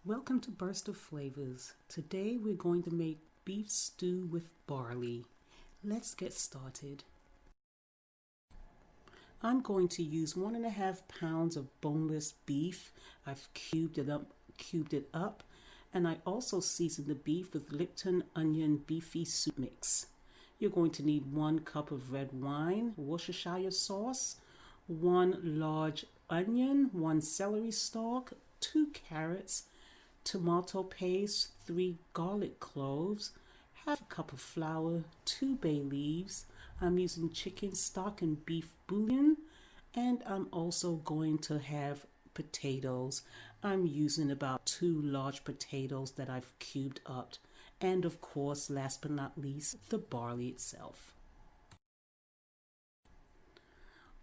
Welcome to Burst of Flavors. Today we're going to make beef stew with barley. Let's get started. I'm going to use 1.5 pounds of boneless beef. I've cubed it up, and I also seasoned the beef with Lipton onion beefy soup mix. You're going to need 1 cup of red wine, Worcestershire sauce, 1 large onion, 1 celery stalk, 2 carrots, tomato paste, 3 garlic cloves, half a cup of flour, 2 bay leaves. I'm using chicken stock and beef bouillon, and I'm also going to have potatoes. I'm using about 2 large potatoes that I've cubed up, and of course, last but not least, the barley itself.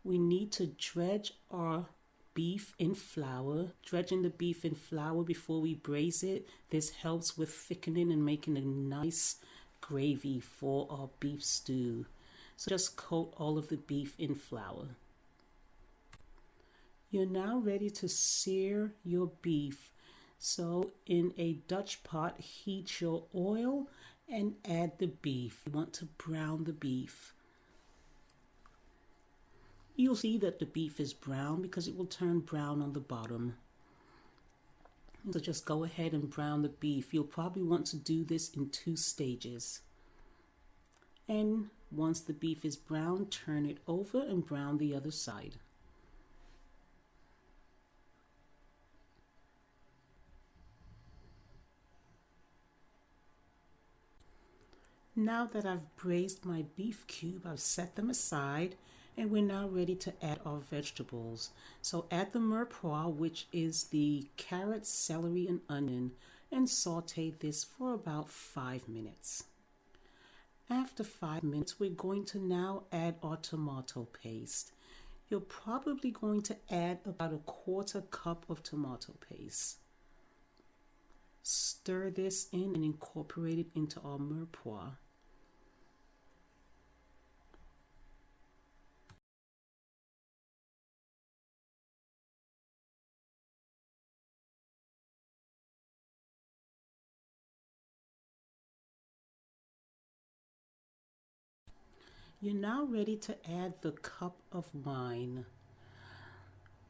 We need to dredge our beef in flour. Dredging the beef in flour before we braise it. This helps with thickening and making a nice gravy for our beef stew. So just coat all of the beef in flour. You're now ready to sear your beef. So in a Dutch pot, heat your oil and add the beef. You want to brown the beef. You'll see that the beef is brown because it will turn brown on the bottom. So just go ahead and brown the beef. You'll probably want to do this in 2 stages. And once the beef is brown, turn it over and brown the other side. Now that I've braised my beef cube, I've set them aside, and we're now ready to add our vegetables. So add the mirepoix, which is the carrots, celery, and onion, and saute this for about 5 minutes. After 5 minutes, we're going to now add our tomato paste. You're probably going to add about 1/4 cup of tomato paste. Stir this in and incorporate it into our mirepoix. You're now ready to add the cup of wine.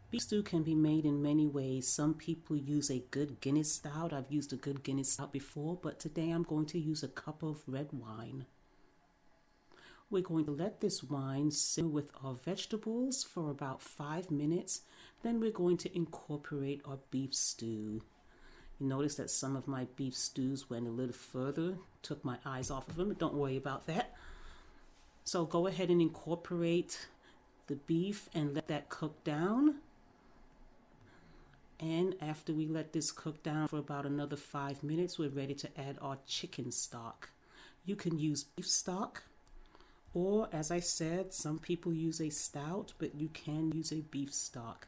Beef stew can be made in many ways. Some people use a good Guinness stout. I've used a good Guinness stout before, but today I'm going to use a cup of red wine. We're going to let this wine simmer with our vegetables for about 5 minutes. Then we're going to incorporate our beef stew. You notice that some of my beef stews went a little further, took my eyes off of them, but don't worry about that. So go ahead and incorporate the beef and let that cook down. And after we let this cook down for about another 5 minutes, we're ready to add our chicken stock. You can use beef stock, or as I said, some people use a stout, but you can use a beef stock.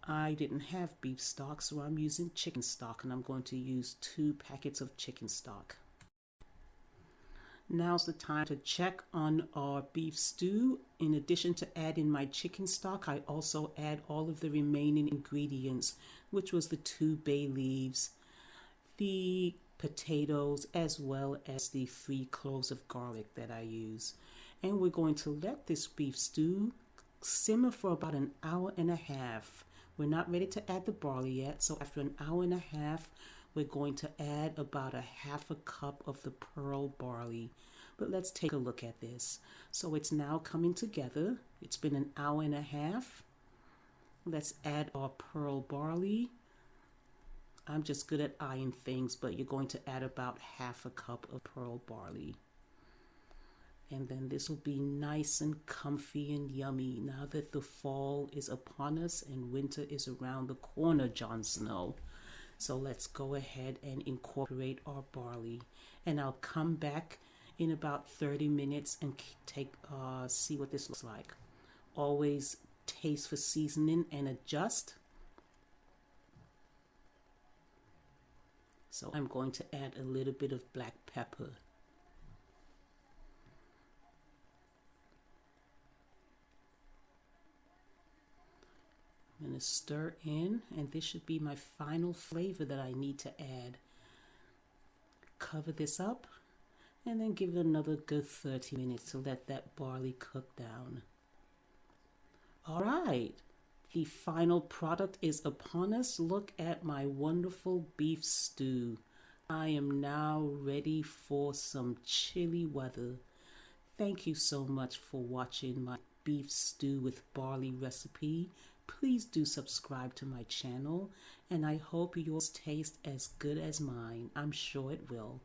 I didn't have beef stock, so I'm using chicken stock, and I'm going to use 2 packets of chicken stock. Now's the time to check on our beef stew. In addition to adding my chicken stock, I also add all of the remaining ingredients, which was the 2 bay leaves, the potatoes, as well as the 3 cloves of garlic that I use. And we're going to let this beef stew simmer for about 1.5 hours. We're not ready to add the barley yet, so after 1.5 hours, we're going to add about 1/2 cup of the pearl barley. But let's take a look at this. So it's now coming together. It's been 1.5 hours. Let's add our pearl barley. I'm just good at eyeing things, but you're going to add about 1/2 cup of pearl barley. And then this will be nice and comfy and yummy now that the fall is upon us and winter is around the corner, Jon Snow. So let's go ahead and incorporate our barley. And I'll come back in about 30 minutes and see what this looks like. Always taste for seasoning and adjust. So I'm going to add a little bit of black pepper. I'm going to stir in, and this should be my final flavor that I need to add. Cover this up and then give it another good 30 minutes to let that barley cook down. All right, the final product is upon us. Look at my wonderful beef stew. I am now ready for some chilly weather. Thank you so much for watching my beef stew with barley recipe. Please do subscribe to my channel, and I hope yours tastes as good as mine. I'm sure it will.